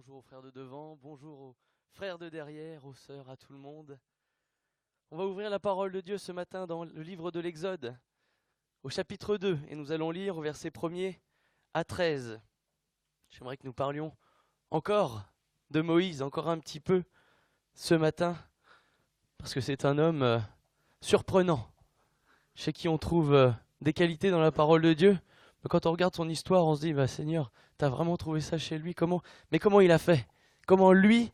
Bonjour aux frères de devant, bonjour aux frères de derrière, aux sœurs, à tout le monde. On va ouvrir la parole de Dieu ce matin dans le livre de l'Exode, au chapitre 2, et nous allons lire au verset 1er à 13. J'aimerais que nous parlions encore de Moïse, encore un petit peu ce matin, parce que c'est un homme surprenant, chez qui on trouve des qualités dans la parole de Dieu. Mais quand on regarde son histoire, on se dit, Seigneur, t'as vraiment trouvé ça chez lui? Comment il a fait? Comment lui,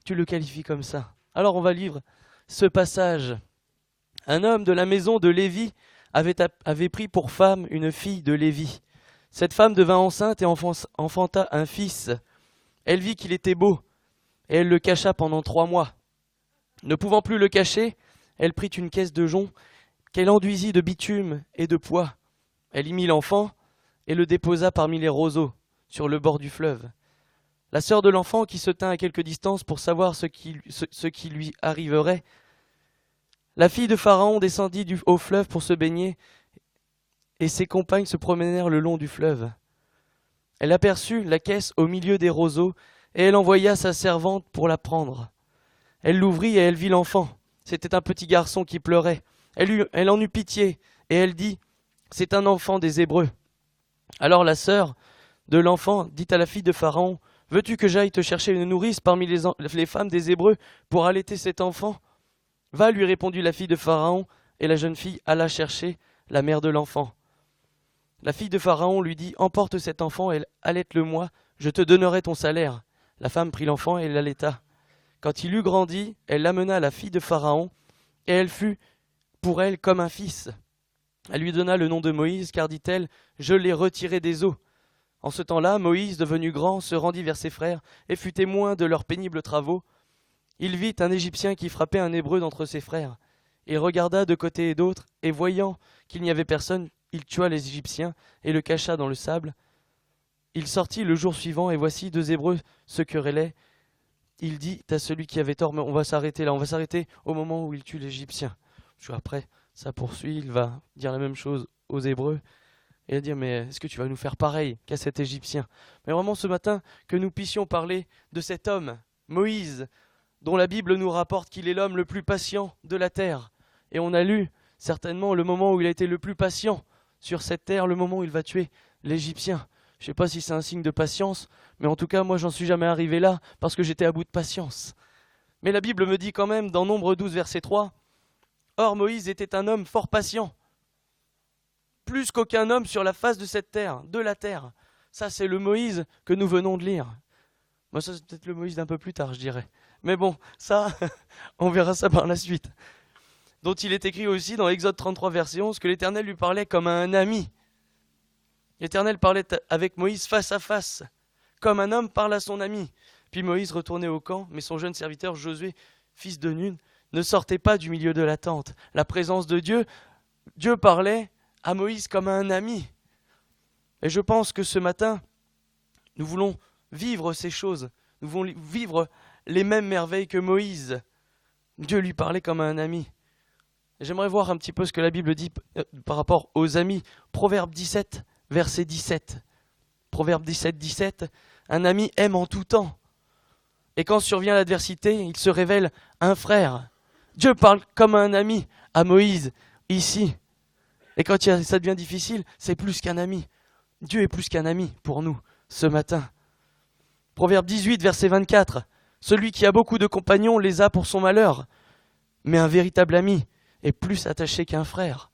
tu le qualifies comme ça? Alors on va lire ce passage. Un homme de la maison de Lévi avait pris pour femme une fille de Lévi. Cette femme devint enceinte et enfanta un fils. Elle vit qu'il était beau, et elle le cacha pendant 3 mois. Ne pouvant plus le cacher, elle prit une caisse de jonc qu'elle enduisit de bitume et de poix. Elle y mit l'enfant et le déposa parmi les roseaux, sur le bord du fleuve. La sœur de l'enfant, qui se tint à quelque distance pour savoir ce qui lui arriverait, la fille de Pharaon descendit au fleuve pour se baigner, et ses compagnes se promenèrent le long du fleuve. Elle aperçut la caisse au milieu des roseaux, et elle envoya sa servante pour la prendre. Elle l'ouvrit et elle vit l'enfant. C'était un petit garçon qui pleurait. Elle en eut pitié, et elle dit, « C'est un enfant des Hébreux. » Alors la sœur de l'enfant dit à la fille de Pharaon, « Veux-tu que j'aille te chercher une nourrice parmi les femmes des Hébreux pour allaiter cet enfant ?» « Va, lui répondit la fille de Pharaon, et la jeune fille alla chercher la mère de l'enfant. La fille de Pharaon lui dit, « Emporte cet enfant et allaite-le-moi, je te donnerai ton salaire. » La femme prit l'enfant et l'allaita. Quand il eut grandi, elle l'amena à la fille de Pharaon, et elle fut pour elle comme un fils. Elle lui donna le nom de Moïse, car, dit-elle, « Je l'ai retiré des eaux. » En ce temps-là, Moïse, devenu grand, se rendit vers ses frères, et fut témoin de leurs pénibles travaux. Il vit un Égyptien qui frappait un Hébreu d'entre ses frères. Il regarda de côté et d'autre, et voyant qu'il n'y avait personne, il tua les Égyptiens et le cacha dans le sable. Il sortit le jour suivant, et voici 2 Hébreux se querellaient. Il dit à celui qui avait tort, « Mais on va s'arrêter là, on va s'arrêter au moment où il tue l'Égyptien. » Après, ça poursuit, il va dire la même chose aux Hébreux, et il va dire, « Mais est-ce que tu vas nous faire pareil qu'à cet Égyptien ?» Mais vraiment ce matin, que nous puissions parler de cet homme, Moïse, dont la Bible nous rapporte qu'il est l'homme le plus patient de la terre. Et on a lu certainement le moment où il a été le plus patient sur cette terre, le moment où il va tuer l'Égyptien. Je ne sais pas si c'est un signe de patience, mais en tout cas, moi, j'en suis jamais arrivé là parce que j'étais à bout de patience. Mais la Bible me dit quand même, dans Nombre 12, verset 3, « Or, Moïse était un homme fort patient, plus qu'aucun homme sur la face de cette terre, de la terre. » Ça, c'est le Moïse que nous venons de lire. Moi, ça, c'est peut-être le Moïse d'un peu plus tard, je dirais. Mais bon, ça, on verra ça par la suite. Dont il est écrit aussi dans Exode 33, verset 11, que l'Éternel lui parlait comme à un ami. L'Éternel parlait avec Moïse face à face, comme un homme parle à son ami. Puis Moïse retournait au camp, mais son jeune serviteur Josué, fils de Nun, ne sortait pas du milieu de la tente. La présence de Dieu, Dieu parlait à Moïse comme à un ami. Et je pense que ce matin, nous voulons vivre ces choses. Nous voulons vivre les mêmes merveilles que Moïse. Dieu lui parlait comme à un ami. Et j'aimerais voir un petit peu ce que la Bible dit par rapport aux amis. Proverbe 17, verset 17. Proverbe 17, 17. Un ami aime en tout temps. Et quand survient l'adversité, il se révèle un frère. Dieu parle comme à un ami à Moïse, ici. Et quand ça devient difficile, c'est plus qu'un ami. Dieu est plus qu'un ami pour nous, ce matin. Proverbe 18, verset 24. Celui qui a beaucoup de compagnons les a pour son malheur, mais un véritable ami est plus attaché qu'un frère.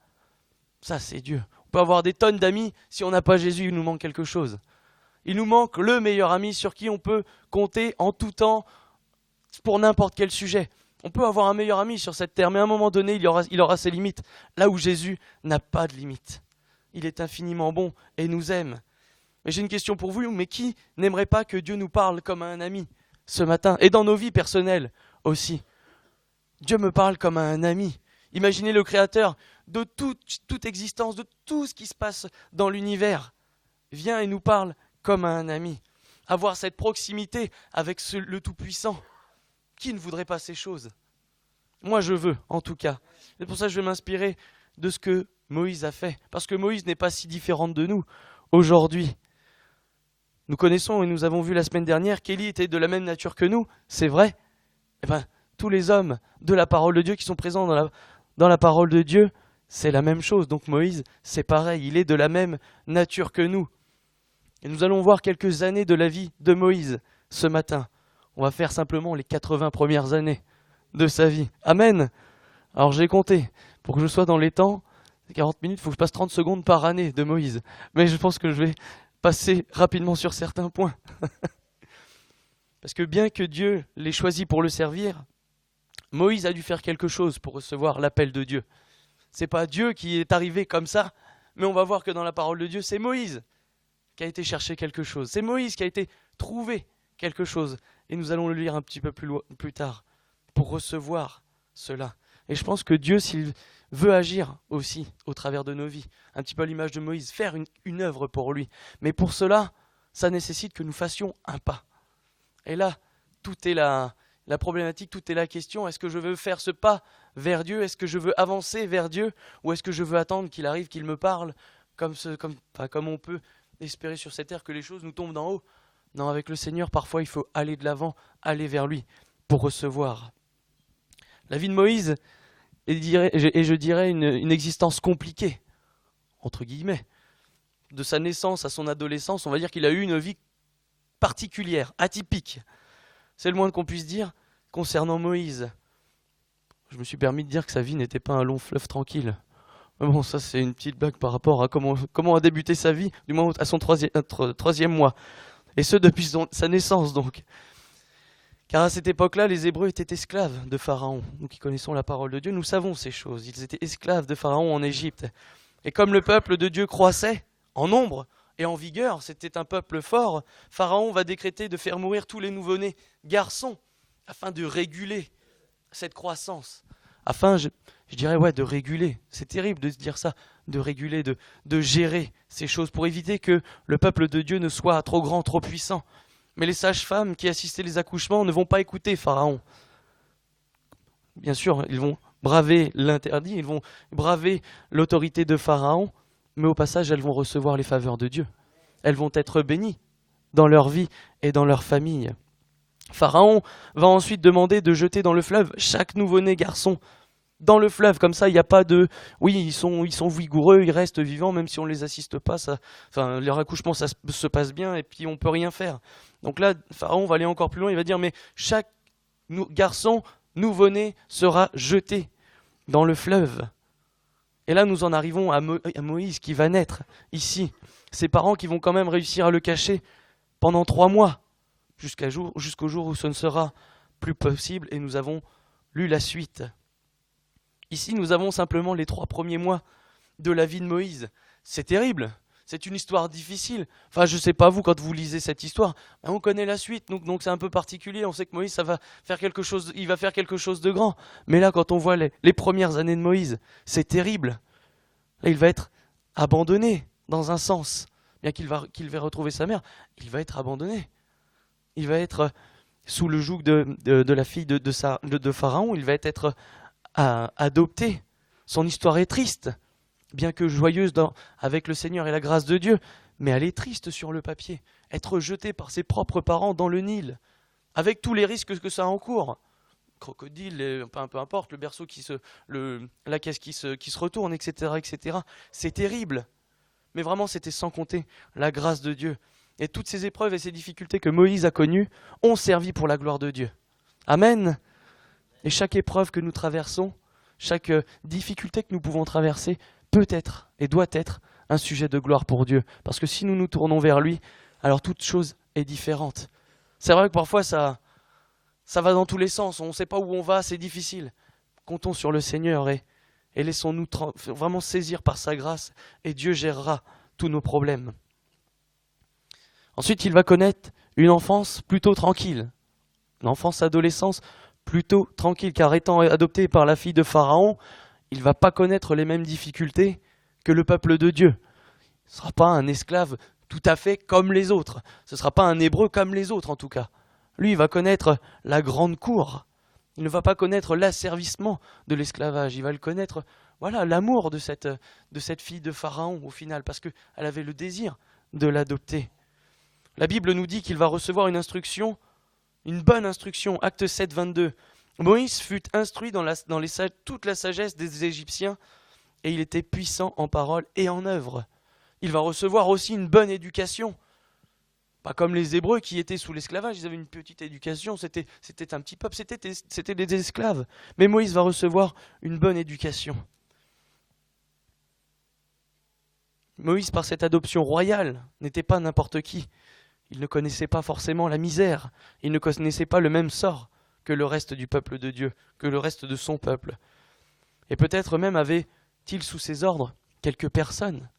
Ça, c'est Dieu. On peut avoir des tonnes d'amis, si on n'a pas Jésus, il nous manque quelque chose. Il nous manque le meilleur ami sur qui on peut compter en tout temps pour n'importe quel sujet. On peut avoir un meilleur ami sur cette terre, mais à un moment donné, il aura ses limites. Là où Jésus n'a pas de limites. Il est infiniment bon et nous aime. Mais j'ai une question pour vous, mais qui n'aimerait pas que Dieu nous parle comme à un ami ce matin? Et dans nos vies personnelles aussi. Dieu me parle comme à un ami. Imaginez le Créateur de toute existence, de tout ce qui se passe dans l'univers. Vient et nous parle comme à un ami. Avoir cette proximité avec le Tout-Puissant. Qui ne voudrait pas ces choses? Moi, je veux, en tout cas. C'est pour ça que je vais m'inspirer de ce que Moïse a fait. Parce que Moïse n'est pas si différent de nous aujourd'hui. Nous connaissons et nous avons vu la semaine dernière qu'Élie était de la même nature que nous, c'est vrai. Eh ben, tous les hommes de la parole de Dieu qui sont présents dans la parole de Dieu, c'est la même chose. Donc Moïse, c'est pareil, il est de la même nature que nous. Et nous allons voir quelques années de la vie de Moïse ce matin. On va faire simplement les 80 premières années de sa vie. Amen. Alors j'ai compté, pour que je sois dans les temps, 40 minutes, il faut que je passe 30 secondes par année de Moïse. Mais je pense que je vais passer rapidement sur certains points. Parce que bien que Dieu l'ait choisi pour le servir, Moïse a dû faire quelque chose pour recevoir l'appel de Dieu. C'est pas Dieu qui est arrivé comme ça, mais on va voir que dans la parole de Dieu, c'est Moïse qui a été chercher quelque chose. C'est Moïse qui a été trouver quelque chose. Et nous allons le lire un petit peu plus tard pour recevoir cela. Et je pense que Dieu, s'il veut agir aussi au travers de nos vies, un petit peu à l'image de Moïse, faire une œuvre pour lui. Mais pour cela, ça nécessite que nous fassions un pas. Et là, tout est la problématique, tout est la question. Est-ce que je veux faire ce pas vers Dieu? Est-ce que je veux avancer vers Dieu? Ou est-ce que je veux attendre qu'il arrive, qu'il me parle, comme on peut espérer sur cette terre que les choses nous tombent d'en haut? Non, avec le Seigneur, parfois, il faut aller de l'avant, aller vers lui pour recevoir. La vie de Moïse est, je dirais, une existence compliquée, entre guillemets. De sa naissance à son adolescence, on va dire qu'il a eu une vie particulière, atypique. C'est le moins qu'on puisse dire concernant Moïse. Je me suis permis de dire que sa vie n'était pas un long fleuve tranquille. Mais bon, ça c'est une petite blague par rapport à comment a débuté sa vie, du moins à son troisième mois. Et ce depuis sa naissance donc. Car à cette époque-là, les Hébreux étaient esclaves de Pharaon. Nous qui connaissons la parole de Dieu, nous savons ces choses. Ils étaient esclaves de Pharaon en Égypte. Et comme le peuple de Dieu croissait en nombre et en vigueur, c'était un peuple fort, Pharaon va décréter de faire mourir tous les nouveau-nés garçons afin de réguler cette croissance. Afin, je dirais, de réguler. C'est terrible de se dire ça, de réguler, de gérer ces choses pour éviter que le peuple de Dieu ne soit trop grand, trop puissant. Mais les sages-femmes qui assistaient les accouchements ne vont pas écouter Pharaon. Bien sûr, ils vont braver l'interdit, ils vont braver l'autorité de Pharaon, mais au passage, elles vont recevoir les faveurs de Dieu. Elles vont être bénies dans leur vie et dans leur famille. Pharaon va ensuite demander de jeter dans le fleuve chaque nouveau-né garçon dans le fleuve. Comme ça, il n'y a pas de... Oui, ils sont vigoureux, ils restent vivants, même si on ne les assiste pas. Leur accouchement, ça se passe bien et puis on ne peut rien faire. Donc là, Pharaon va aller encore plus loin, il va dire, mais chaque garçon nouveau-né sera jeté dans le fleuve. Et là, nous en arrivons à Moïse qui va naître ici. Ses parents qui vont quand même réussir à le cacher pendant 3 mois, jusqu'au jour où ce ne sera plus possible, et nous avons lu la suite. Ici, nous avons simplement les 3 premiers mois de la vie de Moïse. C'est terrible, c'est une histoire difficile. Enfin, je ne sais pas vous, quand vous lisez cette histoire, on connaît la suite, donc c'est un peu particulier. On sait que Moïse, il va faire quelque chose de grand. Mais là, quand on voit les premières années de Moïse, c'est terrible. Là, il va être abandonné, dans un sens. Bien qu'il va retrouver sa mère, il va être abandonné. Il va être sous le joug de la fille de Pharaon, il va être adopté. Son histoire est triste, bien que joyeuse avec le Seigneur et la grâce de Dieu, mais elle est triste sur le papier. Être jeté par ses propres parents dans le Nil, avec tous les risques que ça encourt. Crocodile, peu importe, le berceau la caisse qui se retourne, etc., etc. C'est terrible. Mais vraiment, c'était sans compter la grâce de Dieu. Et toutes ces épreuves et ces difficultés que Moïse a connues ont servi pour la gloire de Dieu. Amen. Et chaque épreuve que nous traversons, chaque difficulté que nous pouvons traverser, peut être et doit être un sujet de gloire pour Dieu. Parce que si nous nous tournons vers lui, alors toute chose est différente. C'est vrai que parfois ça va dans tous les sens, on ne sait pas où on va, c'est difficile. Comptons sur le Seigneur et laissons-nous vraiment saisir par sa grâce et Dieu gérera tous nos problèmes. Ensuite, il va connaître une enfance plutôt tranquille, une enfance-adolescence plutôt tranquille, car étant adopté par la fille de Pharaon, il ne va pas connaître les mêmes difficultés que le peuple de Dieu. Ce ne sera pas un esclave tout à fait comme les autres, ce ne sera pas un hébreu comme les autres en tout cas. Lui, il va connaître la grande cour. Il ne va pas connaître l'asservissement de l'esclavage. Il va le connaître, l'amour de cette fille de Pharaon au final, parce qu'elle avait le désir de l'adopter. La Bible nous dit qu'il va recevoir une instruction, une bonne instruction. Acte 7, 22. Moïse fut instruit dans toute la sagesse des Égyptiens et il était puissant en parole et en œuvre. Il va recevoir aussi une bonne éducation. Pas comme les Hébreux qui étaient sous l'esclavage, ils avaient une petite éducation, c'était un petit peuple, c'était des esclaves. Mais Moïse va recevoir une bonne éducation. Moïse, par cette adoption royale, n'était pas n'importe qui. Il ne connaissait pas forcément la misère, il ne connaissait pas le même sort que le reste du peuple de Dieu, que le reste de son peuple. Et peut-être même avait-il sous ses ordres quelques personnes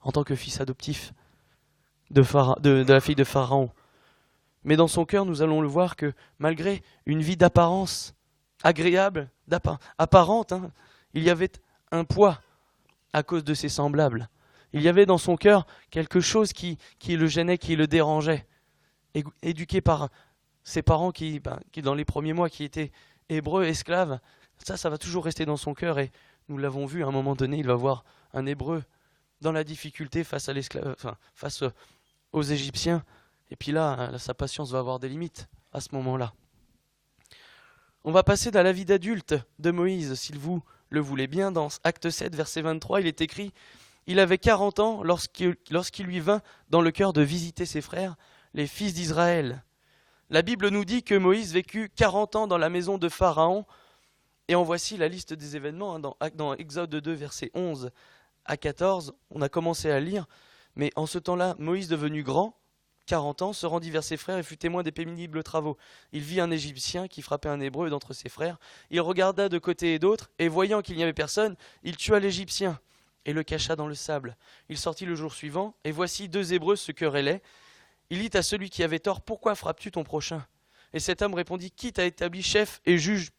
en tant que fils adoptif de la fille de Pharaon. Mais dans son cœur, nous allons le voir que malgré une vie d'apparence agréable, apparente, il y avait un poids à cause de ses semblables. Il y avait dans son cœur quelque chose qui le gênait, qui le dérangeait. Éduqué par ses parents qui dans les premiers mois, qui étaient hébreux, esclaves, ça va toujours rester dans son cœur. Et nous l'avons vu, à un moment donné, il va voir un hébreu dans la difficulté face aux Égyptiens. Et puis là, sa patience va avoir des limites à ce moment-là. On va passer dans la vie d'adulte de Moïse, s'il vous le voulez bien. Dans Acte 7, verset 23, il est écrit « Il avait 40 ans lorsqu'il lui vint dans le cœur de visiter ses frères, les fils d'Israël. » La Bible nous dit que Moïse vécut 40 ans dans la maison de Pharaon. Et en voici la liste des événements dans Exode 2, verset 11 à 14. On a commencé à lire. Mais en ce temps-là, Moïse, devenu grand, 40 ans, se rendit vers ses frères et fut témoin des pénibles travaux. Il vit un Égyptien qui frappait un Hébreu d'entre ses frères. Il regarda de côté et d'autre, et voyant qu'il n'y avait personne, il tua l'Égyptien et le cacha dans le sable. Il sortit le jour suivant, et voici 2 Hébreux se querellaient. Il dit à celui qui avait tort, « Pourquoi frappes-tu ton prochain ?» Et cet homme répondit, « Qui t'a établi chef et juge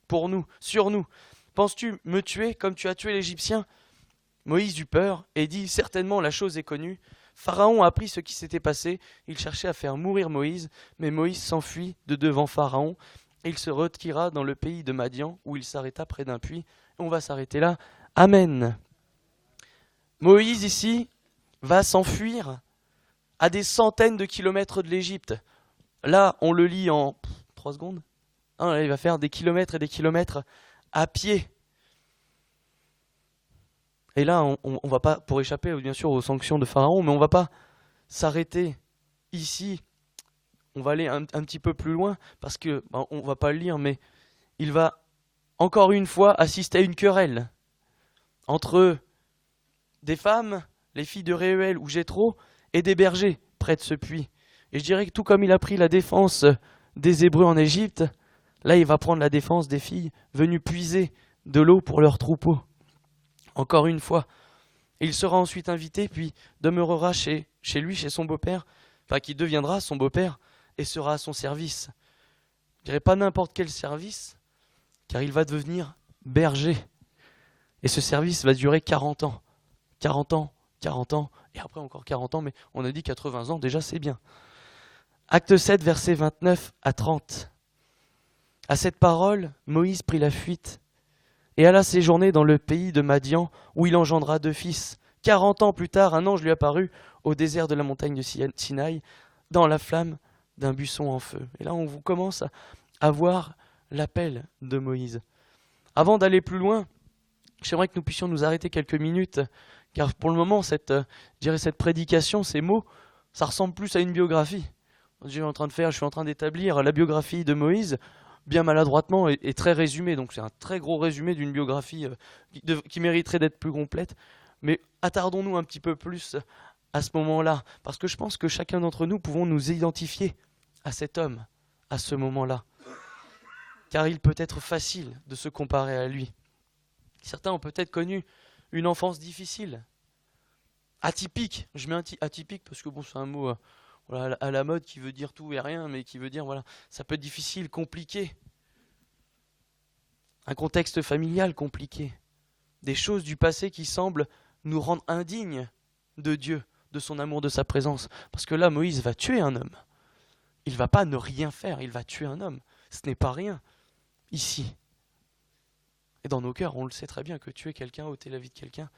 sur nous? Penses-tu me tuer comme tu as tué l'Égyptien ?» Moïse eut peur et dit, « Certainement la chose est connue. » Pharaon apprit ce qui s'était passé, il cherchait à faire mourir Moïse, mais Moïse s'enfuit de devant Pharaon, et il se retira dans le pays de Madian, où il s'arrêta près d'un puits. On va s'arrêter là. Amen. Moïse ici va s'enfuir à des centaines de kilomètres de l'Égypte. Là, on le lit en 3 secondes. Là, il va faire des kilomètres et des kilomètres à pied. Et là, on va pas, pour échapper bien sûr aux sanctions de Pharaon, mais on va pas s'arrêter ici. On va aller un petit peu plus loin, parce que on va pas le lire, mais il va encore une fois assister à une querelle entre des femmes, les filles de Réuel ou Jéthro, et des bergers près de ce puits. Et je dirais que tout comme il a pris la défense des Hébreux en Égypte, là il va prendre la défense des filles venues puiser de l'eau pour leurs troupeaux. Encore une fois, il sera ensuite invité, puis demeurera chez lui, chez son beau-père, qui deviendra son beau-père, et sera à son service. Je ne dirais pas n'importe quel service, car il va devenir berger. Et ce service va durer 40 ans. 40 ans, 40 ans, et après encore 40 ans, mais on a dit 80 ans, déjà c'est bien. Acte 7, versets 29 à 30. À cette parole, Moïse prit la fuite et alla séjourner dans le pays de Madian, où il engendra 2 fils. 40 ans plus tard, un ange lui apparut au désert de la montagne de Sinaï, dans la flamme d'un buisson en feu. Et là, on vous commence à voir l'appel de Moïse. Avant d'aller plus loin, j'aimerais que nous puissions nous arrêter quelques minutes, car pour le moment, cette prédication, ces mots, ça ressemble plus à une biographie. Je suis en train d'établir la biographie de Moïse, bien maladroitement et très résumée. Donc c'est un très gros résumé d'une biographie qui mériterait d'être plus complète. Mais attardons-nous un petit peu plus à ce moment-là, parce que je pense que chacun d'entre nous pouvons nous identifier à cet homme, à ce moment-là. Car il peut être facile de se comparer à lui. Certains ont peut-être connu une enfance difficile, atypique. Je mets atypique parce que c'est un mot à la mode qui veut dire tout et rien, mais qui veut dire, ça peut être difficile, compliqué. Un contexte familial compliqué. Des choses du passé qui semblent nous rendre indignes de Dieu, de son amour, de sa présence. Parce que là, Moïse va tuer un homme. Il ne va pas ne rien faire, il va tuer un homme. Ce n'est pas rien, ici. Et dans nos cœurs, on le sait très bien que tuer quelqu'un, ôter la vie de quelqu'un,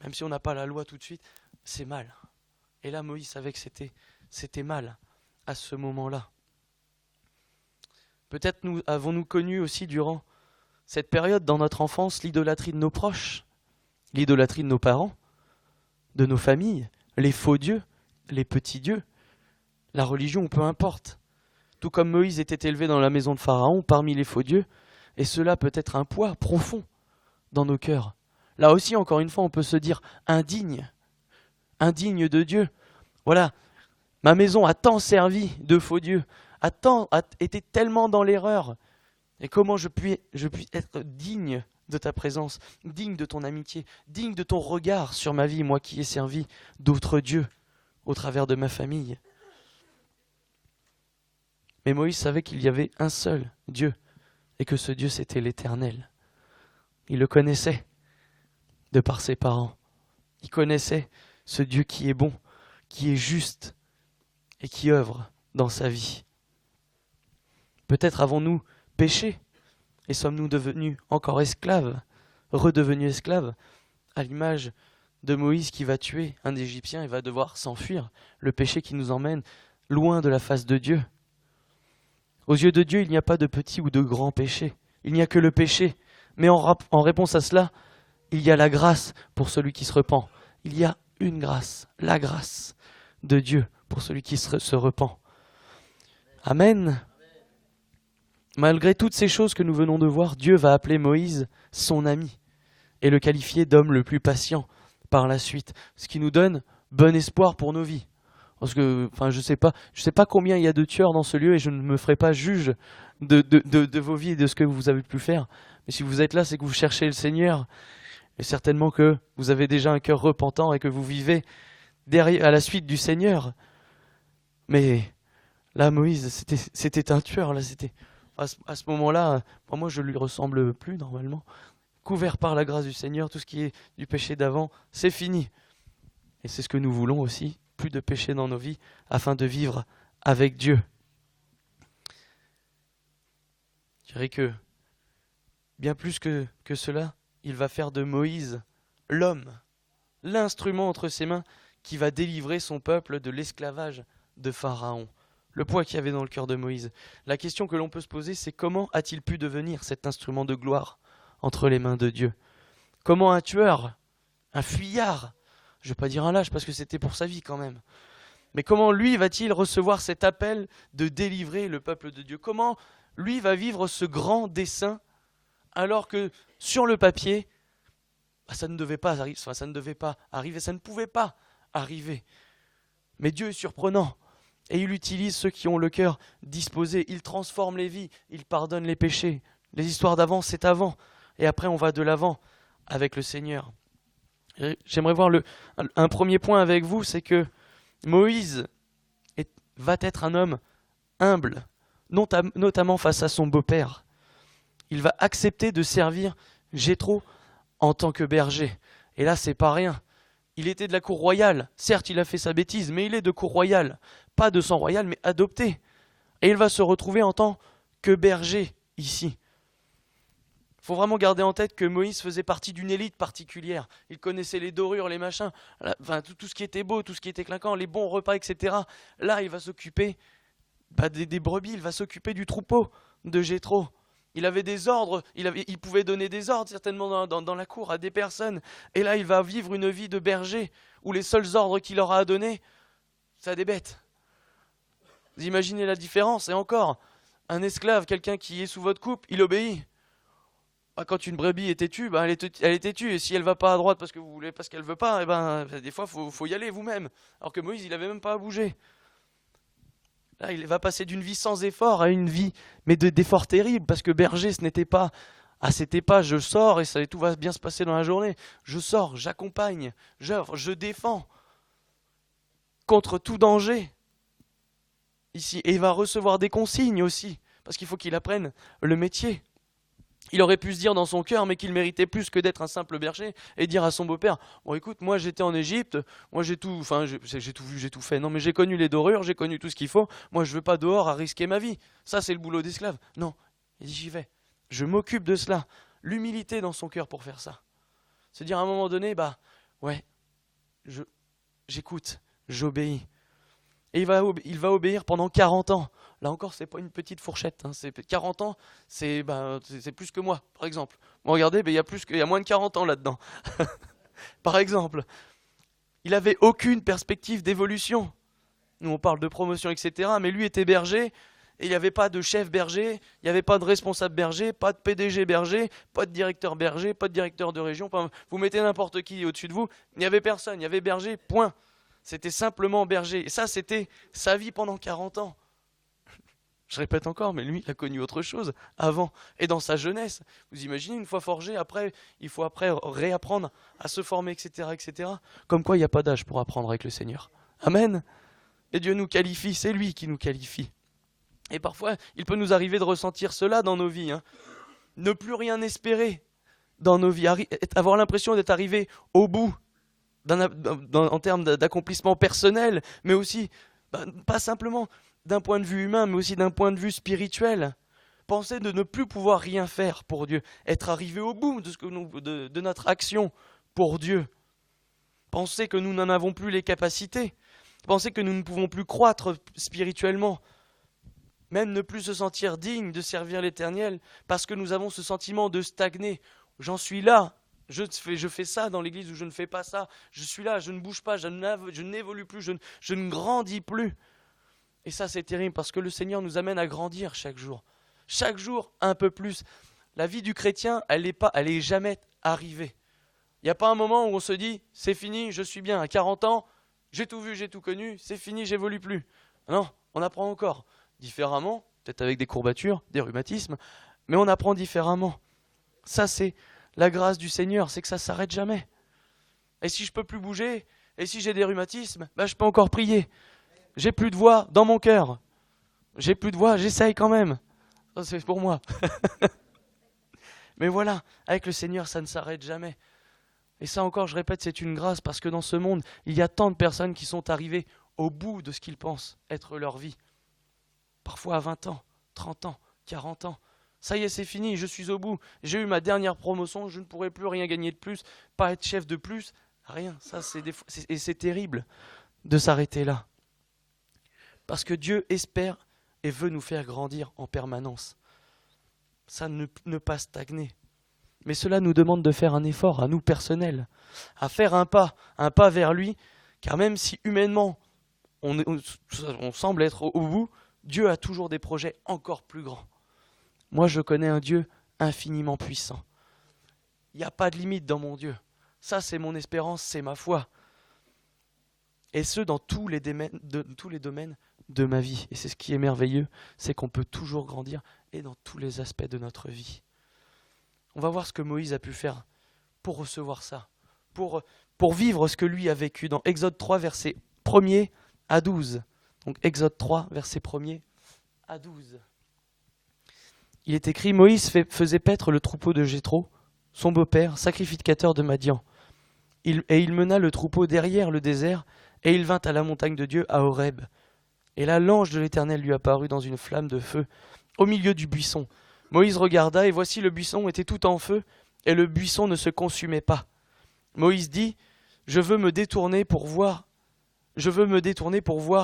même si on n'a pas la loi tout de suite, c'est mal. Et là, Moïse savait que c'était mal. à ce moment-là. Peut-être avons-nous connu aussi durant cette période dans notre enfance l'idolâtrie de nos proches, l'idolâtrie de nos parents, de nos familles, les faux dieux, les petits dieux, la religion, peu importe. Tout comme Moïse était élevé dans la maison de Pharaon parmi les faux dieux, et cela peut être un poids profond dans nos cœurs. Là aussi, encore une fois, on peut se dire indigne de Dieu. Voilà, ma maison a tant servi de faux dieux, a été tellement dans l'erreur. Et comment je puis être digne de ta présence, digne de ton amitié, digne de ton regard sur ma vie, moi qui ai servi d'autres dieux au travers de ma famille. Mais Moïse savait qu'il y avait un seul Dieu, et que ce Dieu c'était l'Éternel. Il le connaissait de par ses parents. Il connaissait ce Dieu qui est bon, qui est juste et qui œuvre dans sa vie. Peut-être avons-nous péché et sommes-nous devenus encore esclaves, redevenus esclaves, à l'image de Moïse qui va tuer un Égyptien et va devoir s'enfuir, le péché qui nous emmène loin de la face de Dieu. Aux yeux de Dieu, il n'y a pas de petit ou de grand péché, il n'y a que le péché. Mais en réponse à cela, il y a la grâce pour celui qui se repent. Il y a une grâce, la grâce de Dieu pour celui qui se repent. Amen. Malgré toutes ces choses que nous venons de voir, Dieu va appeler Moïse son ami et le qualifier d'homme le plus patient par la suite, ce qui nous donne bon espoir pour nos vies. Parce que, je sais pas combien il y a de tueurs dans ce lieu et je ne me ferai pas juge de vos vies et de ce que vous avez pu faire. Mais si vous êtes là, c'est que vous cherchez le Seigneur. Et certainement que vous avez déjà un cœur repentant et que vous vivez à la suite du Seigneur. Mais là, Moïse, c'était un tueur. Là, à ce moment-là, moi, je lui ressemble plus normalement. Couvert par la grâce du Seigneur, tout ce qui est du péché d'avant, c'est fini. Et c'est ce que nous voulons aussi, plus de péché dans nos vies, afin de vivre avec Dieu. Je dirais que, bien plus que cela, il va faire de Moïse l'homme, l'instrument entre ses mains qui va délivrer son peuple de l'esclavage de Pharaon. Le poids qu'il y avait dans le cœur de Moïse. La question que l'on peut se poser, c'est comment a-t-il pu devenir cet instrument de gloire entre les mains de Dieu? Comment un tueur, un fuyard, je ne vais pas dire un lâche parce que c'était pour sa vie quand même, mais comment lui va-t-il recevoir cet appel de délivrer le peuple de Dieu? Comment lui va vivre ce grand dessein alors que sur le papier, ça ne devait pas arriver, ça ne pouvait pas arriver. Mais Dieu est surprenant. Et il utilise ceux qui ont le cœur disposé. Il transforme les vies, il pardonne les péchés. Les histoires d'avant, c'est avant. Et après, on va de l'avant avec le Seigneur. Et j'aimerais voir un premier point avec vous, c'est que Moïse va être un homme humble, notamment face à son beau-père. Il va accepter de servir Jéthro en tant que berger. Et là, c'est pas rien. Il était de la cour royale. Certes, il a fait sa bêtise, mais il est de cour royale. Pas de sang royal, mais adopté. Et il va se retrouver en tant que berger ici. Il faut vraiment garder en tête que Moïse faisait partie d'une élite particulière. Il connaissait les dorures, les machins, tout ce qui était beau, tout ce qui était clinquant, les bons repas, etc. Là, il va s'occuper des brebis, il va s'occuper du troupeau de Jéthro. Il avait des ordres, il pouvait donner des ordres certainement dans la cour à des personnes. Et là, il va vivre une vie de berger où les seuls ordres qu'il aura à donner, c'est à des bêtes. Vous imaginez la différence? Et encore, un esclave, quelqu'un qui est sous votre coupe, il obéit. Quand une brebis est têtue, elle est têtue. Et si elle ne va pas à droite parce que vous voulez, parce qu'elle ne veut pas, des fois, il faut y aller vous-même. Alors que Moïse, il n'avait même pas à bouger. Là, il va passer d'une vie sans effort à une vie, mais d'efforts terribles, parce que berger, ce n'était pas, c'était pas je sors et tout va bien se passer dans la journée. Je sors, j'accompagne, j'œuvre, je défends contre tout danger ici. Et il va recevoir des consignes aussi, parce qu'il faut qu'il apprenne le métier. Il aurait pu se dire dans son cœur, mais qu'il méritait plus que d'être un simple berger, et dire à son beau-père, bon écoute, moi j'étais en Égypte, moi j'ai tout vu, j'ai tout fait, non mais j'ai connu les dorures, j'ai connu tout ce qu'il faut, moi je veux pas dehors à risquer ma vie, ça c'est le boulot d'esclave. Non, il dit j'y vais, je m'occupe de cela, l'humilité dans son cœur pour faire ça. Se dire à un moment donné, ouais, j'écoute, j'obéis. Et il va obéir pendant 40 ans. Là encore, c'est pas une petite fourchette. 40 ans, c'est plus que moi, par exemple. Bon, regardez, il y a moins de 40 ans là-dedans. Par exemple, il n'avait aucune perspective d'évolution. Nous, on parle de promotion, etc. Mais lui était berger, et il n'y avait pas de chef berger, il n'y avait pas de responsable berger, pas de PDG berger, pas de directeur berger, pas de directeur de région. Vous mettez n'importe qui au-dessus de vous, il n'y avait personne, il y avait berger, point. C'était simplement berger. Et ça, c'était sa vie pendant 40 ans. Je répète encore, mais lui, il a connu autre chose avant et dans sa jeunesse. Vous imaginez, une fois forgé, il faut réapprendre à se former, etc., etc. Comme quoi, il n'y a pas d'âge pour apprendre avec le Seigneur. Amen. Et Dieu nous qualifie, c'est lui qui nous qualifie. Et parfois, il peut nous arriver de ressentir cela dans nos vies. Ne plus rien espérer dans nos vies. Avoir l'impression d'être arrivé au bout en termes d'accomplissement personnel, mais aussi, pas simplement d'un point de vue humain, mais aussi d'un point de vue spirituel. Penser de ne plus pouvoir rien faire pour Dieu, être arrivé au bout de notre action pour Dieu. Penser que nous n'en avons plus les capacités, penser que nous ne pouvons plus croître spirituellement, même ne plus se sentir digne de servir l'Éternel, parce que nous avons ce sentiment de stagner. J'en suis là, je fais ça dans l'église ou je ne fais pas ça, je suis là, je ne bouge pas, je n'évolue plus, je ne grandis plus. Et ça, c'est terrible parce que le Seigneur nous amène à grandir chaque jour. Chaque jour, un peu plus. La vie du chrétien, elle est jamais arrivée. Il n'y a pas un moment où on se dit, c'est fini, je suis bien. À 40 ans, j'ai tout vu, j'ai tout connu, c'est fini, j'évolue plus. Non, on apprend encore. Différemment, peut-être avec des courbatures, des rhumatismes, mais on apprend différemment. Ça, c'est la grâce du Seigneur, c'est que ça ne s'arrête jamais. Et si je ne peux plus bouger, et si j'ai des rhumatismes, je peux encore prier. J'ai plus de voix dans mon cœur. J'ai plus de voix, j'essaye quand même. Ça, c'est pour moi. Mais voilà, avec le Seigneur, ça ne s'arrête jamais. Et ça encore, je répète, c'est une grâce parce que dans ce monde, il y a tant de personnes qui sont arrivées au bout de ce qu'ils pensent être leur vie. Parfois à 20 ans, 30 ans, 40 ans. Ça y est, c'est fini, je suis au bout. J'ai eu ma dernière promotion, je ne pourrai plus rien gagner de plus, pas être chef de plus, rien. Ça, c'est terrible de s'arrêter là. Parce que Dieu espère et veut nous faire grandir en permanence. Ça ne pas stagner. Mais cela nous demande de faire un effort, à nous personnel, à faire un pas vers lui, car même si humainement on semble être au bout, Dieu a toujours des projets encore plus grands. Moi, je connais un Dieu infiniment puissant. Il n'y a pas de limite dans mon Dieu. Ça, c'est mon espérance, c'est ma foi. Et ce, dans tous les domaines de ma vie. Et c'est ce qui est merveilleux, c'est qu'on peut toujours grandir et dans tous les aspects de notre vie. On va voir ce que Moïse a pu faire pour recevoir ça, pour vivre ce que lui a vécu dans Exode 3, versets 1er à 12. Donc Exode 3, versets 1er à 12. Il est écrit, Moïse faisait paître le troupeau de Jéthro, son beau-père, sacrificateur de Madian. Et il mena le troupeau derrière le désert, et il vint à la montagne de Dieu, à Horeb. Et là, l'ange de l'Éternel lui apparut dans une flamme de feu, au milieu du buisson. Moïse regarda, et voici le buisson était tout en feu, et le buisson ne se consumait pas. Moïse dit, je veux me détourner pour voir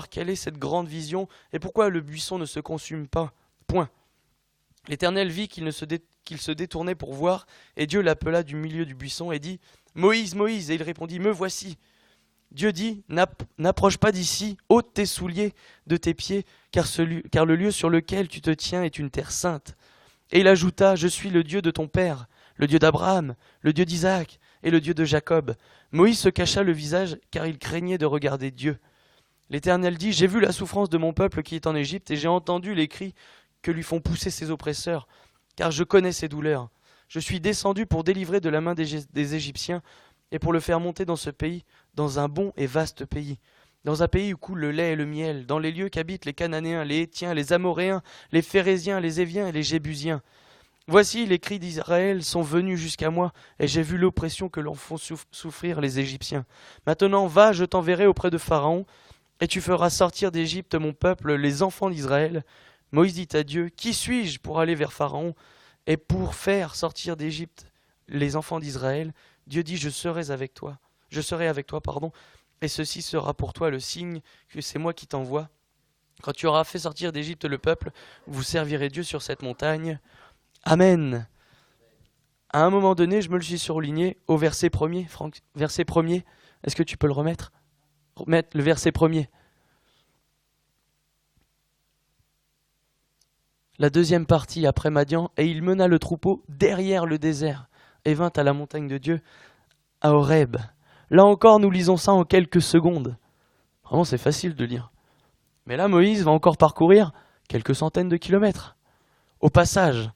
quelle est cette grande vision, et pourquoi le buisson ne se consume pas. Point. L'Éternel vit qu'il se détournait pour voir, et Dieu l'appela du milieu du buisson, et dit, Moïse, Moïse, et il répondit, me voici. Dieu dit, n'approche pas d'ici, ôte tes souliers de tes pieds, car le lieu sur lequel tu te tiens est une terre sainte. Et il ajouta, je suis le Dieu de ton père, le Dieu d'Abraham, le Dieu d'Isaac et le Dieu de Jacob. Moïse se cacha le visage, car il craignait de regarder Dieu. L'Éternel dit, j'ai vu la souffrance de mon peuple qui est en Égypte, et j'ai entendu les cris que lui font pousser ses oppresseurs, car je connais ses douleurs. Je suis descendu pour délivrer de la main des Égyptiens, et pour le faire monter dans ce pays, dans un bon et vaste pays, dans un pays où coule le lait et le miel, dans les lieux qu'habitent les Cananéens, les Hétiens, les Amoréens, les Phéréziens, les Éviens et les Jébusiens. Voici, les cris d'Israël sont venus jusqu'à moi, et j'ai vu l'oppression que l'on font souffrir les Égyptiens. Maintenant, va, je t'enverrai auprès de Pharaon, et tu feras sortir d'Égypte mon peuple, les enfants d'Israël. Moïse dit à Dieu, qui suis-je pour aller vers Pharaon, et pour faire sortir d'Égypte les enfants d'Israël? Dieu dit, je serai avec toi, Et ceci sera pour toi le signe que c'est moi qui t'envoie. Quand tu auras fait sortir d'Égypte le peuple, vous servirez Dieu sur cette montagne. Amen. À un moment donné, je me le suis surligné au verset 1er. Franck, verset 1er, est-ce que tu peux le remettre? Remettre le verset 1er. La deuxième partie après Madian, et il mena le troupeau derrière le désert et vint à la montagne de Dieu, à Horeb. Là encore, nous lisons ça en quelques secondes. Vraiment, c'est facile de lire. Mais là, Moïse va encore parcourir quelques centaines de kilomètres. Au passage,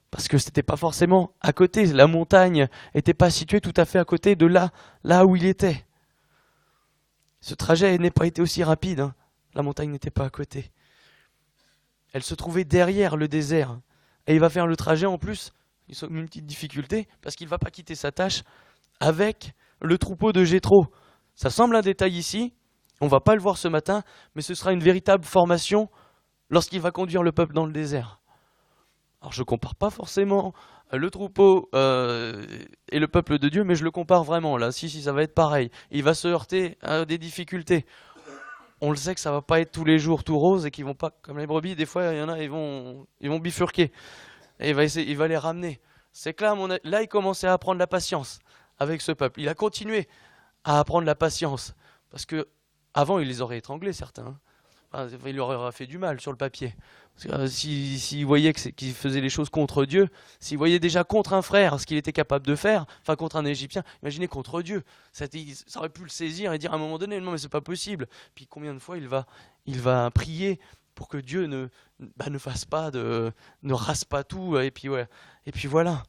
parce que c'était pas forcément à côté, la montagne n'était pas située tout à fait à côté de là où il était. Ce trajet n'a pas été aussi rapide, hein. La montagne n'était pas à côté. Elle se trouvait derrière le désert. Et il va faire le trajet en plus, il a une petite difficulté, parce qu'il ne va pas quitter sa tâche avec le troupeau de Jéthro. Ça semble un détail ici, on ne va pas le voir ce matin, mais ce sera une véritable formation lorsqu'il va conduire le peuple dans le désert. Alors je ne compare pas forcément le troupeau et le peuple de Dieu, mais je le compare vraiment là, si ça va être pareil. Il va se heurter à des difficultés. On le sait que ça va pas être tous les jours tout rose et qu'ils vont pas, comme les brebis, des fois il y en a, ils vont bifurquer. Et il va les ramener. C'est que là, il commençait à apprendre la patience avec ce peuple. Il a continué à apprendre la patience. Parce que avant, il les aurait étranglés, certains. Enfin, il leur aurait fait du mal sur le papier. S'il voyait qu'il faisait les choses contre Dieu, s'il voyait déjà contre un frère ce qu'il était capable de faire, enfin contre un Égyptien, imaginez contre Dieu. Ça aurait pu le saisir et dire à un moment donné, non mais c'est pas possible. Puis combien de fois il va prier pour que Dieu ne fasse pas, ne rase pas tout, et puis voilà.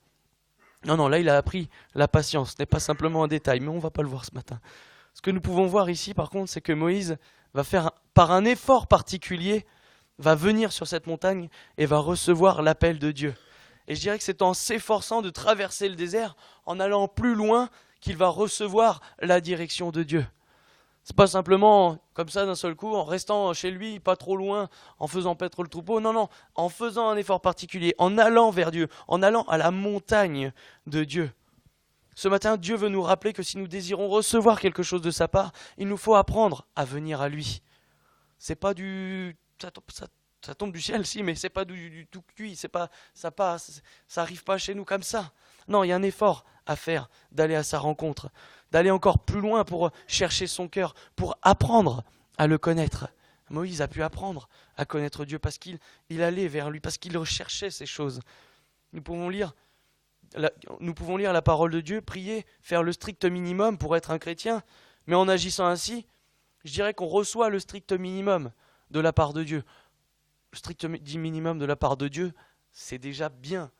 Non, là il a appris la patience, ce n'est pas simplement un détail, mais on ne va pas le voir ce matin. Ce que nous pouvons voir ici par contre, c'est que Moïse va faire, par un effort particulier, va venir sur cette montagne et va recevoir l'appel de Dieu. Et je dirais que c'est en s'efforçant de traverser le désert, en allant plus loin, qu'il va recevoir la direction de Dieu. C'est pas simplement comme ça d'un seul coup, en restant chez lui, pas trop loin, en faisant paître le troupeau. Non, en faisant un effort particulier, en allant vers Dieu, en allant à la montagne de Dieu. Ce matin, Dieu veut nous rappeler que si nous désirons recevoir quelque chose de sa part, il nous faut apprendre à venir à lui. C'est pas ça tombe du ciel, si, mais c'est pas du tout cuit, ça arrive pas chez nous comme ça. Non, il y a un effort à faire d'aller à sa rencontre, d'aller encore plus loin pour chercher son cœur, pour apprendre à le connaître. Moïse a pu apprendre à connaître Dieu parce qu'il allait vers lui, parce qu'il recherchait ces choses. Nous pouvons lire la parole de Dieu, prier, faire le strict minimum pour être un chrétien, mais en agissant ainsi, je dirais qu'on reçoit le strict minimum de la part de Dieu. Le strict minimum de la part de Dieu, c'est déjà bien,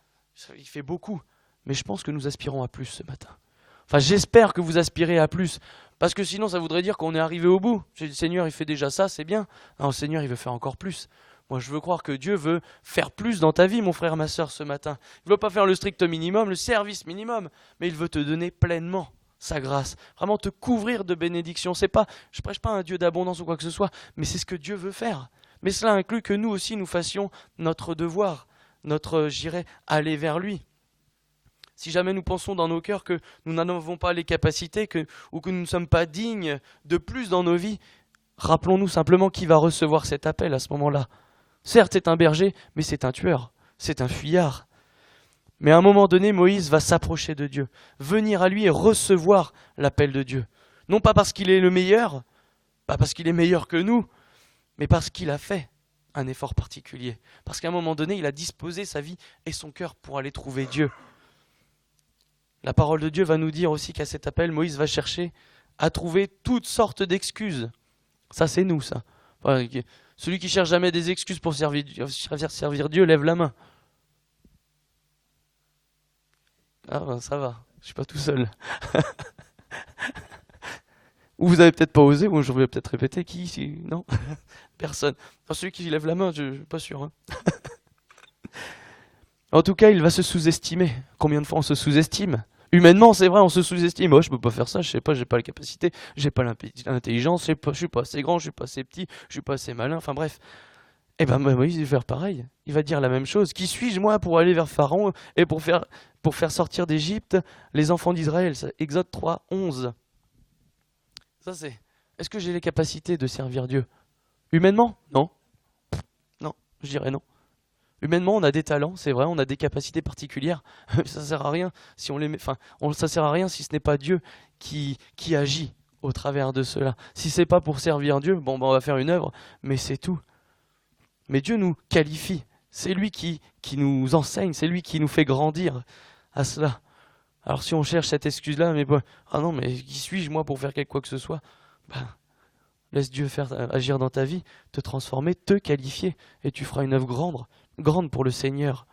il fait beaucoup, mais je pense que nous aspirons à plus ce matin. Enfin, j'espère que vous aspirez à plus, parce que sinon ça voudrait dire qu'on est arrivé au bout. Le Seigneur, il fait déjà ça, c'est bien. Non, le Seigneur, il veut faire encore plus. Moi, je veux croire que Dieu veut faire plus dans ta vie, mon frère, ma sœur, ce matin. Il ne veut pas faire le strict minimum, le service minimum, mais il veut te donner pleinement sa grâce, vraiment te couvrir de bénédictions. Je ne prêche pas un Dieu d'abondance ou quoi que ce soit, mais c'est ce que Dieu veut faire. Mais cela inclut que nous aussi, nous fassions notre devoir, aller vers lui. Si jamais nous pensons dans nos cœurs que nous n'en avons pas les capacités ou que nous ne sommes pas dignes de plus dans nos vies, rappelons-nous simplement qui va recevoir cet appel à ce moment-là. Certes, c'est un berger, mais c'est un tueur, c'est un fuyard. Mais à un moment donné, Moïse va s'approcher de Dieu, venir à lui et recevoir l'appel de Dieu. Non pas parce qu'il est le meilleur, pas parce qu'il est meilleur que nous, mais parce qu'il a fait un effort particulier. Parce qu'à un moment donné, il a disposé sa vie et son cœur pour aller trouver Dieu. La parole de Dieu va nous dire aussi qu'à cet appel, Moïse va chercher à trouver toutes sortes d'excuses. Ça, c'est nous, ça. Enfin, celui qui cherche jamais des excuses pour servir Dieu, lève la main. Ah ben ça va, je suis pas tout seul. Ou vous avez peut-être pas osé, ou je vais peut-être répéter, qui ici? Non. Personne. Enfin, celui qui lève la main, je suis pas sûr. Hein. En tout cas, il va se sous-estimer. Combien de fois on se sous-estime? Humainement, c'est vrai, on se sous-estime. Oh, je peux pas faire ça, je sais pas, j'ai pas la capacité, j'ai pas l'intelligence, je suis pas assez grand, je suis pas assez petit, je suis pas assez malin, enfin bref. Eh ben Moïse va faire pareil. Il va dire la même chose. Qui suis-je moi pour aller vers Pharaon et pour faire sortir d'Égypte les enfants d'Israël? Exode 3, 11. Ça Est-ce que j'ai les capacités de servir Dieu? Humainement? Non. Non, je dirais non. Humainement, on a des talents, c'est vrai, on a des capacités particulières. Ça sert à rien si on les met, ça sert à rien si ce n'est pas Dieu qui agit au travers de cela. Si c'est pas pour servir Dieu, bon, ben, on va faire une œuvre, mais c'est tout. Mais Dieu nous qualifie. C'est lui qui nous enseigne, c'est lui qui nous fait grandir à cela. Alors si on cherche cette excuse-là, mais bon, ah non, mais qui suis-je moi pour faire quoi que ce soit? Ben, laisse Dieu faire agir dans ta vie, te transformer, te qualifier, et tu feras une œuvre grande pour le Seigneur.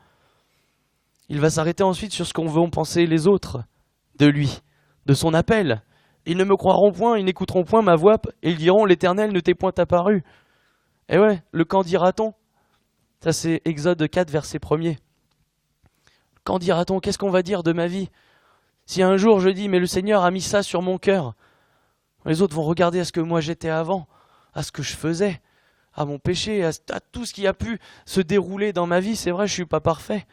Il va s'arrêter ensuite sur ce qu'on veut penser les autres de lui, de son appel. Ils ne me croiront point, ils n'écouteront point ma voix, et ils diront, l'Éternel ne t'est point apparu. Et ouais, le qu'en dira-t-on? Ça c'est Exode 4, verset 1er. Qu'en dira-t-on? Qu'est-ce qu'on va dire de ma vie? Si un jour je dis, mais le Seigneur a mis ça sur mon cœur, les autres vont regarder à ce que moi j'étais avant, à ce que je faisais, à mon péché, à tout ce qui a pu se dérouler dans ma vie. C'est vrai, je ne suis pas parfait.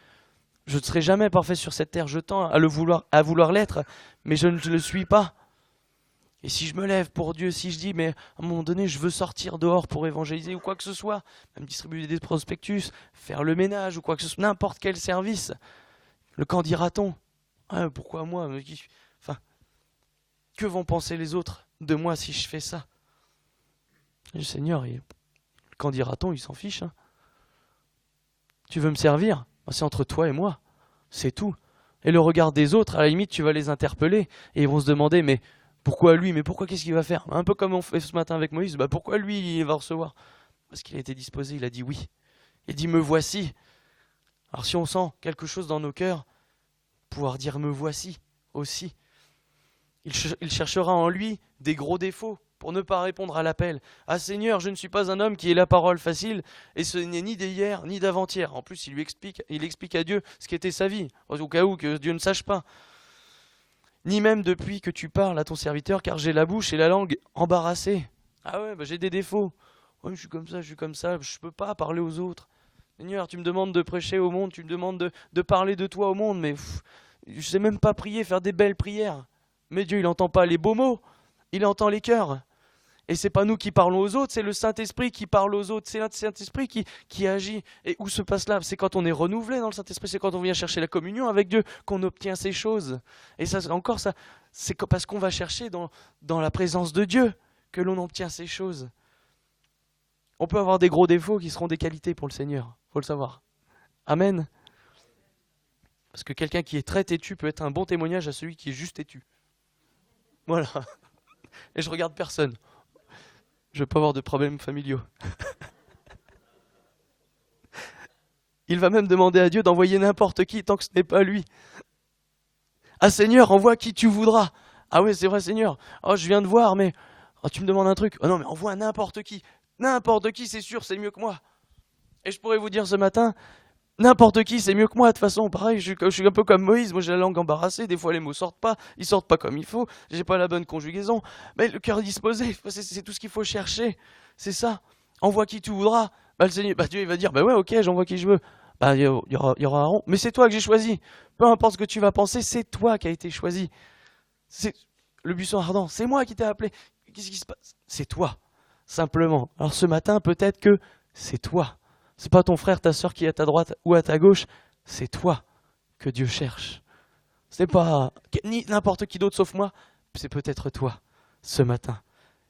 Je ne serai jamais parfait sur cette terre. Je tends à vouloir l'être, mais je ne le suis pas. Et si je me lève pour Dieu, si je dis, mais à un moment donné, je veux sortir dehors pour évangéliser ou quoi que ce soit, même distribuer des prospectus, faire le ménage ou quoi que ce soit, n'importe quel service, le qu'en dira-t-on? Ah, pourquoi moi? Enfin, que vont penser les autres de moi si je fais ça? Le Seigneur, qu'en dira-t-on? Il s'en fiche. Hein. Tu veux me servir? C'est entre toi et moi. C'est tout. Et le regard des autres, à la limite, tu vas les interpeller et ils vont se demander, mais pourquoi lui? Mais pourquoi? Qu'est-ce qu'il va faire? Un peu comme on fait ce matin avec Moïse. Pourquoi lui, il va recevoir? Parce qu'il a été disposé, il a dit oui. Il dit me voici. Alors si on sent quelque chose dans nos cœurs, pouvoir dire me voici aussi. Il cherchera en lui des gros défauts pour ne pas répondre à l'appel. Ah Seigneur, je ne suis pas un homme qui ait la parole facile, et ce n'est ni d'hier ni d'avant-hier. En plus, il explique à Dieu ce qu'était sa vie, au cas où que Dieu ne sache pas. Ni même depuis que tu parles à ton serviteur, car j'ai la bouche et la langue embarrassées. Ah ouais, j'ai des défauts. Ouais, je suis comme ça, je ne peux pas parler aux autres. Seigneur, tu me demandes de prêcher au monde, tu me demandes de parler de toi au monde, mais je ne sais même pas prier, faire des belles prières. Mais Dieu, il n'entend pas les beaux mots, il entend les cœurs. Et c'est pas nous qui parlons aux autres, c'est le Saint-Esprit qui parle aux autres, c'est le Saint-Esprit qui agit. Et où se passe là? C'est quand on est renouvelé dans le Saint-Esprit, c'est quand on vient chercher la communion avec Dieu qu'on obtient ces choses. Et ça, encore, c'est parce qu'on va chercher dans la présence de Dieu que l'on obtient ces choses. On peut avoir des gros défauts qui seront des qualités pour le Seigneur, faut le savoir. Amen. Parce que quelqu'un qui est très têtu peut être un bon témoignage à celui qui est juste têtu. Voilà. Et je regarde personne. Je ne veux pas avoir de problèmes familiaux. Il va même demander à Dieu d'envoyer n'importe qui tant que ce n'est pas lui. Ah Seigneur, envoie qui tu voudras. Ah oui, c'est vrai Seigneur. Oh, je viens de voir, mais tu me demandes un truc. Oh non, mais envoie n'importe qui. N'importe qui, c'est sûr, c'est mieux que moi. Et je pourrais vous dire ce matin, n'importe qui, c'est mieux que moi. De toute façon, pareil, je suis un peu comme Moïse. Moi, j'ai la langue embarrassée. Des fois, les mots sortent pas. Ils sortent pas comme il faut. J'ai pas la bonne conjugaison. Mais le cœur disposé, c'est tout ce qu'il faut chercher. C'est ça. Envoie qui tu voudras. Le Seigneur, Dieu, il va dire, ouais, ok, j'envoie qui je veux. Il y aura Aaron. Mais c'est toi que j'ai choisi. Peu importe ce que tu vas penser, c'est toi qui as été choisi. C'est le buisson ardent. C'est moi qui t'ai appelé. Qu'est-ce qui se passe? C'est toi. Simplement. Alors ce matin, peut-être que c'est toi. C'est pas ton frère, ta sœur qui est à ta droite ou à ta gauche. C'est toi que Dieu cherche. C'est pas ni n'importe qui d'autre sauf moi. C'est peut-être toi ce matin.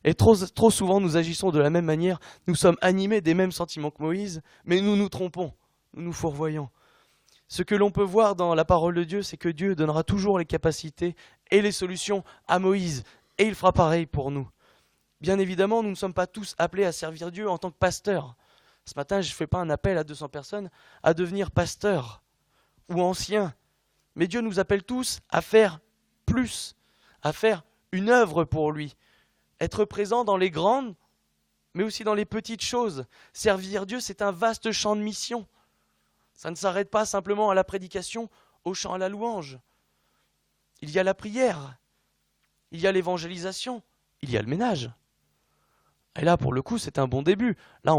Et trop souvent, nous agissons de la même manière. Nous sommes animés des mêmes sentiments que Moïse, mais nous nous trompons. Nous nous fourvoyons. Ce que l'on peut voir dans la parole de Dieu, c'est que Dieu donnera toujours les capacités et les solutions à Moïse. Et il fera pareil pour nous. Bien évidemment, nous ne sommes pas tous appelés à servir Dieu en tant que pasteurs. Ce matin, je ne fais pas un appel à 200 personnes à devenir pasteurs ou anciens. Mais Dieu nous appelle tous à faire plus, à faire une œuvre pour lui. Être présent dans les grandes, mais aussi dans les petites choses. Servir Dieu, c'est un vaste champ de mission. Ça ne s'arrête pas simplement à la prédication, au chant à la louange. Il y a la prière, il y a l'évangélisation, il y a le ménage. Et là, pour le coup, c'est un bon début. Là,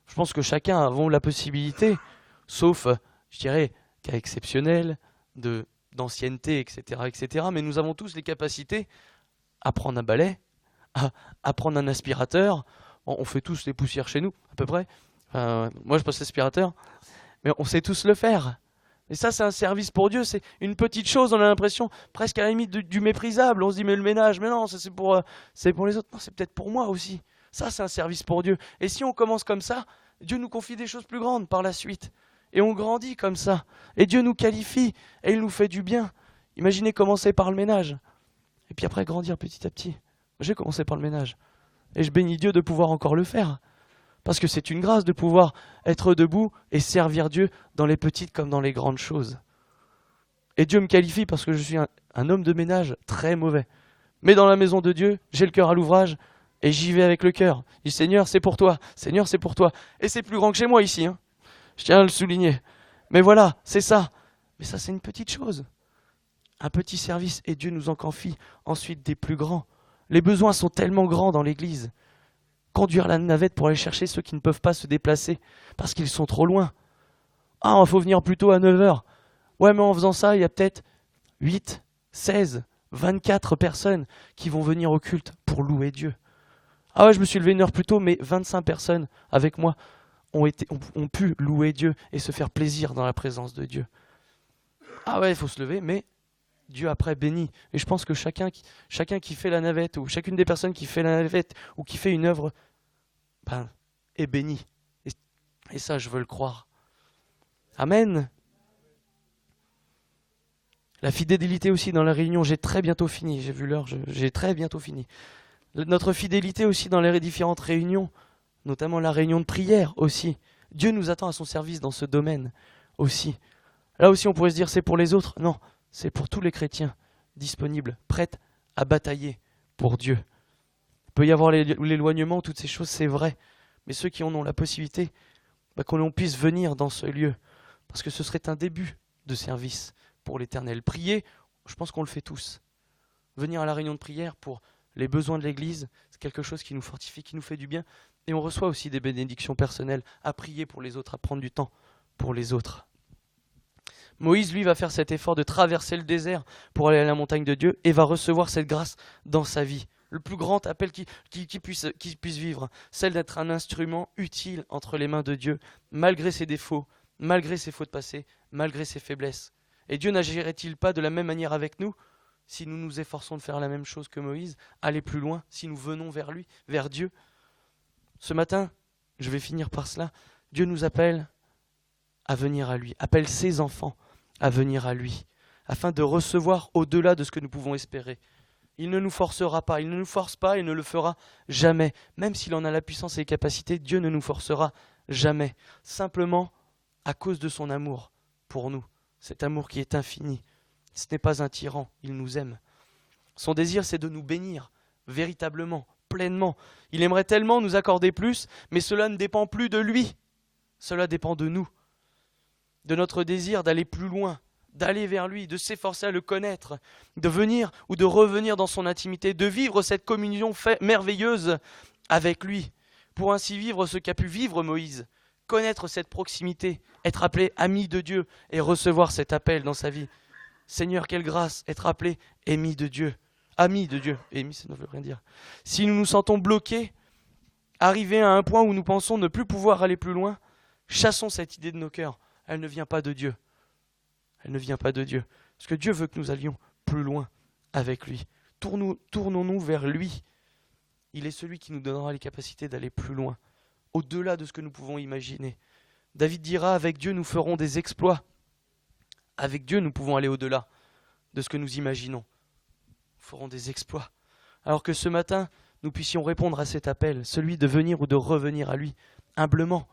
je pense que chacun a la possibilité, sauf, je dirais, cas exceptionnel, d'ancienneté, etc., etc. Mais nous avons tous les capacités à prendre un balai, à prendre un aspirateur. On fait tous les poussières chez nous, à peu près. Moi, je passe l'aspirateur. Mais on sait tous le faire. Et ça, c'est un service pour Dieu. C'est une petite chose, on a l'impression, presque à la limite du méprisable. On se dit, mais le ménage, mais non, ça, c'est pour les autres. Non, c'est peut-être pour moi aussi. Ça, c'est un service pour Dieu. Et si on commence comme ça, Dieu nous confie des choses plus grandes par la suite. Et on grandit comme ça. Et Dieu nous qualifie. Et il nous fait du bien. Imaginez commencer par le ménage. Et puis après, grandir petit à petit. J'ai commencé par le ménage. Et je bénis Dieu de pouvoir encore le faire. Parce que c'est une grâce de pouvoir être debout et servir Dieu dans les petites comme dans les grandes choses. Et Dieu me qualifie parce que je suis un homme de ménage très mauvais. Mais dans la maison de Dieu, j'ai le cœur à l'ouvrage et j'y vais avec le cœur. Je dis Seigneur, c'est pour toi. Seigneur, c'est pour toi. Et c'est plus grand que chez moi ici. Hein. Je tiens à le souligner. Mais voilà, c'est ça. Mais ça, c'est une petite chose. Un petit service et Dieu nous en confie ensuite des plus grands. Les besoins sont tellement grands dans l'Église. Conduire la navette pour aller chercher ceux qui ne peuvent pas se déplacer parce qu'ils sont trop loin. Ah, il faut venir plutôt à 9h. Ouais, mais en faisant ça, il y a peut-être 8, 16, 24 personnes qui vont venir au culte pour louer Dieu. Ah ouais, je me suis levé 1 heure plus tôt, mais 25 personnes avec moi ont pu louer Dieu et se faire plaisir dans la présence de Dieu. Ah ouais, il faut se lever, mais Dieu après bénit. Et je pense que chacun qui fait la navette, ou chacune des personnes qui fait la navette, ou qui fait une œuvre, est béni. Et ça, je veux le croire. Amen. La fidélité aussi dans la réunion, j'ai très bientôt fini. J'ai vu l'heure, j'ai très bientôt fini. Notre fidélité aussi dans les différentes réunions, notamment la réunion de prière aussi. Dieu nous attend à son service dans ce domaine aussi. Là aussi, on pourrait se dire, c'est pour les autres. Non, c'est pour tous les chrétiens disponibles, prêts à batailler pour Dieu. Il peut y avoir l'éloignement, toutes ces choses, c'est vrai. Mais ceux qui en ont la possibilité, qu'on puisse venir dans ce lieu. Parce que ce serait un début de service pour l'Éternel. Prier, je pense qu'on le fait tous. Venir à la réunion de prière pour les besoins de l'Église, c'est quelque chose qui nous fortifie, qui nous fait du bien. Et on reçoit aussi des bénédictions personnelles à prier pour les autres, à prendre du temps pour les autres. Moïse, lui, va faire cet effort de traverser le désert pour aller à la montagne de Dieu et va recevoir cette grâce dans sa vie. Le plus grand appel qui puisse vivre, celle d'être un instrument utile entre les mains de Dieu, malgré ses défauts, malgré ses fautes passées, malgré ses faiblesses. Et Dieu n'agirait-il pas de la même manière avec nous, si nous nous efforçons de faire la même chose que Moïse, aller plus loin, si nous venons vers lui, vers Dieu? Ce matin, je vais finir par cela, Dieu nous appelle à venir à lui, appelle ses enfants à venir à lui, afin de recevoir au-delà de ce que nous pouvons espérer. Il ne nous forcera pas, il ne nous force pas, il ne le fera jamais. Même s'il en a la puissance et les capacités, Dieu ne nous forcera jamais. Simplement à cause de son amour pour nous, cet amour qui est infini. Ce n'est pas un tyran, il nous aime. Son désir, c'est de nous bénir, véritablement, pleinement. Il aimerait tellement nous accorder plus, mais cela ne dépend plus de lui. Cela dépend de nous, de notre désir d'aller plus loin, d'aller vers lui, de s'efforcer à le connaître, de venir ou de revenir dans son intimité, de vivre cette communion merveilleuse avec lui, pour ainsi vivre ce qu'a pu vivre Moïse, connaître cette proximité, être appelé ami de Dieu et recevoir cet appel dans sa vie. Seigneur, quelle grâce, être appelé ami de Dieu. Ami de Dieu, ami ça ne veut rien dire. Si nous nous sentons bloqués, arrivés à un point où nous pensons ne plus pouvoir aller plus loin, chassons cette idée de nos cœurs. Elle ne vient pas de Dieu. Elle ne vient pas de Dieu. Parce que Dieu veut que nous allions plus loin avec lui. Tournons-nous vers lui. Il est celui qui nous donnera les capacités d'aller plus loin, au-delà de ce que nous pouvons imaginer. David dira, avec Dieu, nous ferons des exploits. Avec Dieu, nous pouvons aller au-delà de ce que nous imaginons. Nous ferons des exploits. Alors que ce matin, nous puissions répondre à cet appel, celui de venir ou de revenir à lui, humblement,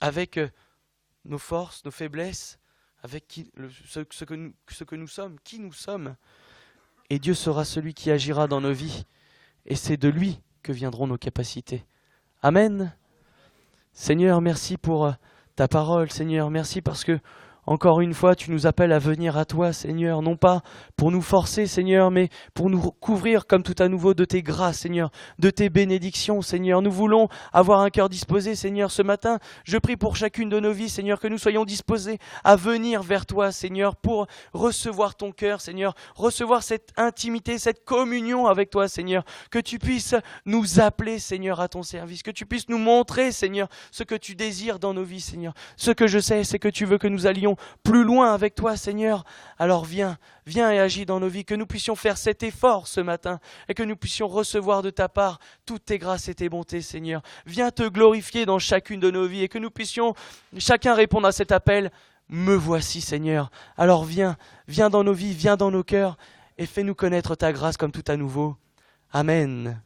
avec nos forces, nos faiblesses, avec ce que nous sommes, qui nous sommes. Et Dieu sera celui qui agira dans nos vies. Et c'est de lui que viendront nos capacités. Amen. Seigneur, merci pour ta parole. Seigneur, merci parce que Encore une fois, tu nous appelles à venir à toi, Seigneur, non pas pour nous forcer, Seigneur, mais pour nous couvrir comme tout à nouveau de tes grâces, Seigneur, de tes bénédictions, Seigneur. Nous voulons avoir un cœur disposé, Seigneur. Ce matin, je prie pour chacune de nos vies, Seigneur, que nous soyons disposés à venir vers toi, Seigneur, pour recevoir ton cœur, Seigneur, recevoir cette intimité, cette communion avec toi, Seigneur, que tu puisses nous appeler, Seigneur, à ton service, que tu puisses nous montrer, Seigneur, ce que tu désires dans nos vies, Seigneur. Ce que je sais, c'est que tu veux que nous allions plus loin avec toi, Seigneur. Alors viens et agis dans nos vies, que nous puissions faire cet effort ce matin et que nous puissions recevoir de ta part toutes tes grâces et tes bontés, Seigneur. Viens te glorifier dans chacune de nos vies et que nous puissions chacun répondre à cet appel. Me voici, Seigneur. Alors viens dans nos vies, viens dans nos cœurs et fais-nous connaître ta grâce comme tout à nouveau. Amen.